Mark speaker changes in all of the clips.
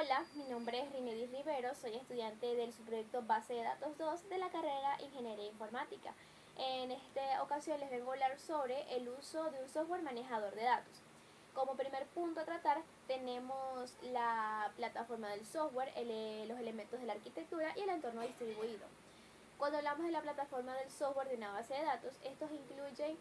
Speaker 1: Hola, mi nombre es Rinedis Rivero, soy estudiante del subproyecto Base de Datos 2 de la carrera Ingeniería Informática. En esta ocasión les vengo a hablar sobre el uso de un software manejador de datos. Como primer punto a tratar tenemos la plataforma del software, los elementos de la arquitectura y el entorno distribuido. Cuando hablamos de la plataforma del software de una base de datos, estos incluyen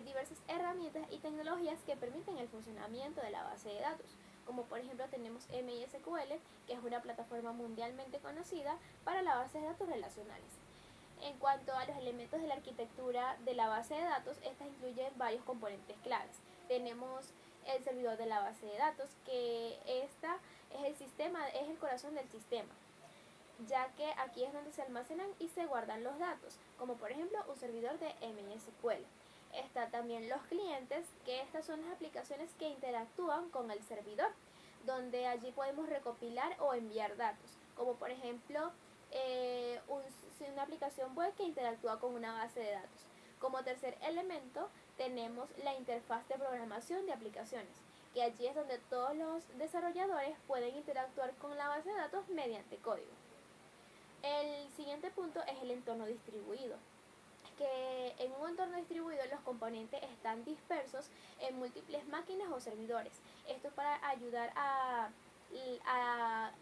Speaker 1: diversas herramientas y tecnologías que permiten el funcionamiento de la base de datos, como por ejemplo tenemos MySQL, que es una plataforma mundialmente conocida para la base de datos relacionales. En cuanto a los elementos de la arquitectura de la base de datos, estas incluyen varios componentes claves. Tenemos el servidor de la base de datos, que esta es el corazón del sistema, ya que aquí es donde se almacenan y se guardan los datos, como por ejemplo un servidor de MySQL. Está también los clientes, que estas son las aplicaciones que interactúan con el servidor, donde allí podemos recopilar o enviar datos, como por ejemplo una aplicación web que interactúa con una base de datos. Como tercer elemento tenemos la interfaz de programación de aplicaciones, que allí es donde todos los desarrolladores pueden interactuar con la base de datos mediante código. El siguiente punto es el entorno distribuido, que en un entorno distribuido los componentes están dispersos en múltiples máquinas o servidores. Esto es para ayudar a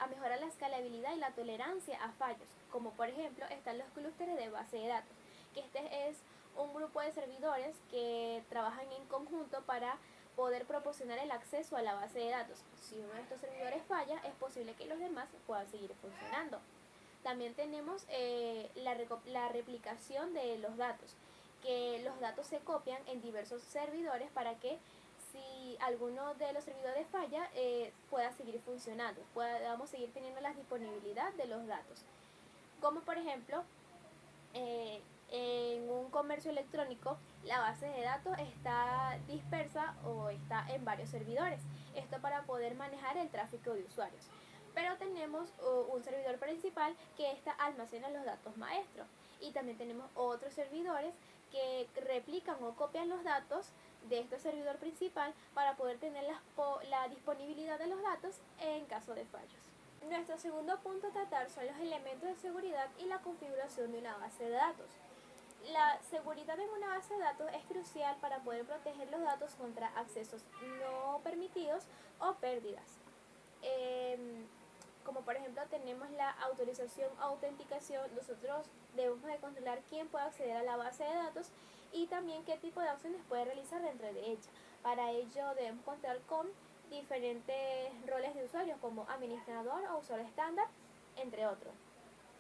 Speaker 1: mejorar la escalabilidad y la tolerancia a fallos, como por ejemplo están los clústeres de base de datos, que este es un grupo de servidores que trabajan en conjunto para poder proporcionar el acceso a la base de datos. Si uno de estos servidores falla, es posible que los demás puedan seguir funcionando. También tenemos la replicación de los datos, que los datos se copian en diversos servidores para que si alguno de los servidores falla, pueda seguir funcionando, podamos seguir teniendo la disponibilidad de los datos. Como por ejemplo, en un comercio electrónico, la base de datos está dispersa o está en varios servidores. Esto para poder manejar el tráfico de usuarios. Pero tenemos un servidor principal que almacena los datos maestros. Y también tenemos otros servidores que replican o copian los datos de este servidor principal para poder tener la disponibilidad de los datos en caso de fallos. Nuestro segundo punto a tratar son los elementos de seguridad y la configuración de una base de datos. La seguridad en una base de datos es crucial para poder proteger los datos contra accesos no permitidos o pérdidas. Como por ejemplo tenemos la autorización o autenticación, nosotros debemos de controlar quién puede acceder a la base de datos y también qué tipo de acciones puede realizar dentro de ella. Para ello debemos contar con diferentes roles de usuarios como administrador o usuario estándar, entre otros.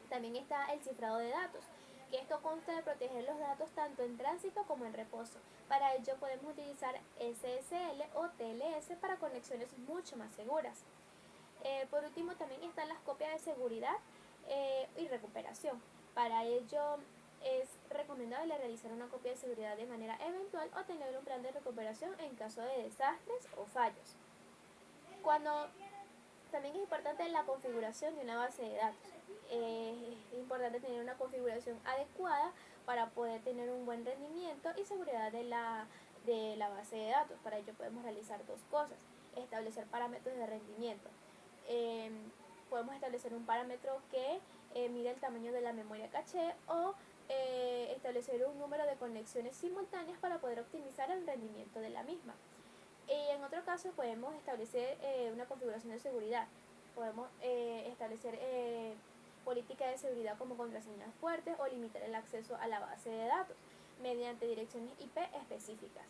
Speaker 1: También está el cifrado de datos, que esto consta de proteger los datos tanto en tránsito como en reposo. Para ello podemos utilizar SSL o TLS para conexiones mucho más seguras. Por último también están las copias de seguridad y recuperación. Para ello es recomendable realizar una copia de seguridad de manera eventual o tener un plan de recuperación en caso de desastres o fallos. También es importante la configuración de una base de datos. Es importante tener una configuración adecuada para poder tener un buen rendimiento y seguridad de la base de datos. Para ello podemos realizar dos cosas: establecer parámetros de rendimiento. Podemos establecer un parámetro que mide el tamaño de la memoria caché o establecer un número de conexiones simultáneas para poder optimizar el rendimiento de la misma. Y en otro caso podemos establecer una configuración de seguridad. Podemos establecer políticas de seguridad como contraseñas fuertes o limitar el acceso a la base de datos mediante direcciones IP específicas.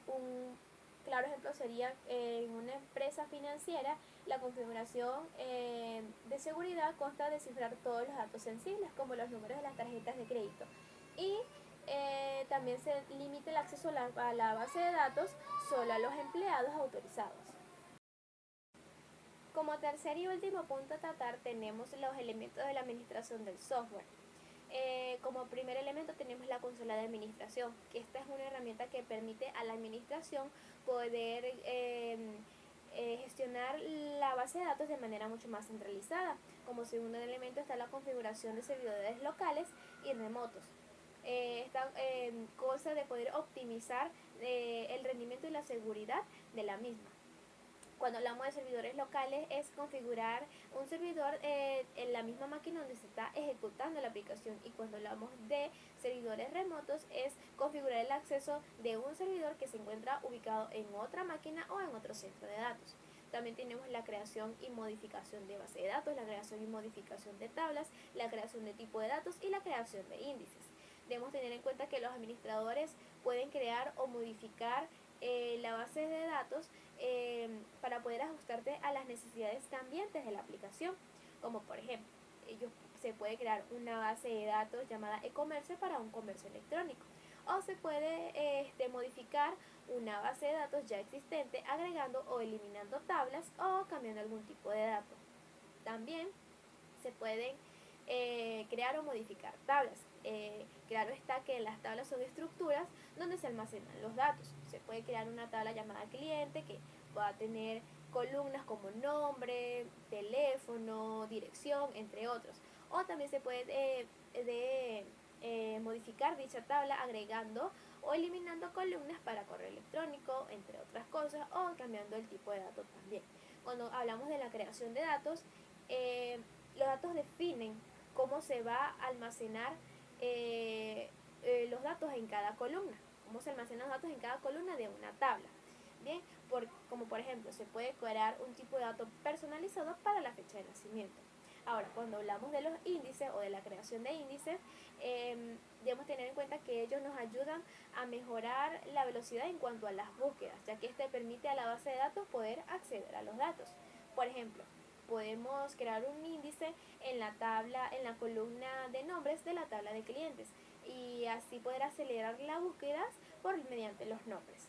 Speaker 1: Un claro ejemplo sería en una empresa financiera, la configuración de seguridad consta de cifrar todos los datos sensibles como los números de las tarjetas de crédito y también se limita el acceso a la base de datos solo a los empleados autorizados. Como tercer y último punto a tratar tenemos los elementos de la administración del software. Como primer elemento tenemos la consola de administración, que esta es una herramienta que permite a la administración poder gestionar la base de datos de manera mucho más centralizada. Como segundo elemento está la configuración de servidores locales y remotos. Esta cosa de poder optimizar el rendimiento y la seguridad de la misma. Cuando hablamos de servidores locales es configurar un servidor en la misma máquina donde se está ejecutando la aplicación, y cuando hablamos de servidores remotos es configurar el acceso de un servidor que se encuentra ubicado en otra máquina o en otro centro de datos. También tenemos la creación y modificación de base de datos, la creación y modificación de tablas, la creación de tipo de datos y la creación de índices. Debemos tener en cuenta que los administradores pueden crear o modificar la base de datos para poder ajustarte a las necesidades cambiantes de la aplicación, como por ejemplo, se puede crear una base de datos llamada e-commerce para un comercio electrónico, o se puede modificar una base de datos ya existente agregando o eliminando tablas o cambiando algún tipo de dato. También se pueden crear o modificar tablas. Claro está que las tablas son estructuras donde se almacenan los datos. Se puede crear una tabla llamada cliente que pueda tener columnas como nombre, teléfono, dirección, entre otros. O también se puede modificar dicha tabla agregando o eliminando columnas para correo electrónico, entre otras cosas, o cambiando el tipo de datos también. Cuando hablamos de la creación de datos, los datos definen cómo se va a almacenar los datos en cada columna, cómo se almacenan los datos en cada columna de una tabla. Bien, como por ejemplo, se puede crear un tipo de dato personalizado para la fecha de nacimiento. Ahora, cuando hablamos de los índices o de la creación de índices, debemos tener en cuenta que ellos nos ayudan a mejorar la velocidad en cuanto a las búsquedas, ya que este permite a la base de datos poder acceder a los datos. Por ejemplo, podemos crear un índice en la columna de nombres de la tabla de clientes, y así poder acelerar las búsquedas mediante los nombres.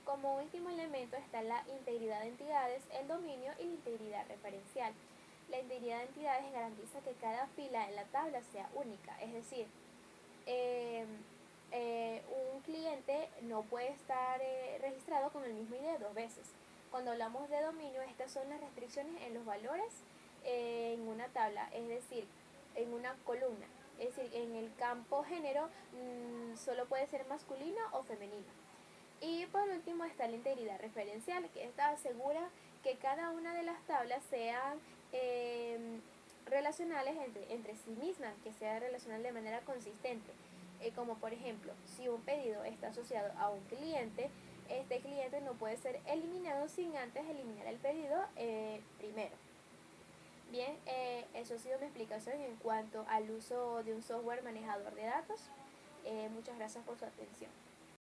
Speaker 1: Como último elemento está la integridad de entidades, el dominio y la integridad referencial. La integridad de entidades garantiza que cada fila en la tabla sea única, es decir, un cliente no puede estar registrado con el mismo ID dos veces. Cuando hablamos de dominio, estas son las restricciones en los valores en una tabla, es decir, en una columna. Es decir, en el campo género solo puede ser masculino o femenino. Y por último está la integridad referencial, que esta asegura que cada una de las tablas sean relacionales entre sí mismas, que sea relacional de manera consistente. Como por ejemplo, si un pedido está asociado a un cliente, este cliente no puede ser eliminado sin antes eliminar el pedido primero. Bien, eso ha sido mi explicación en cuanto al uso de un software manejador de datos. Muchas gracias por su atención.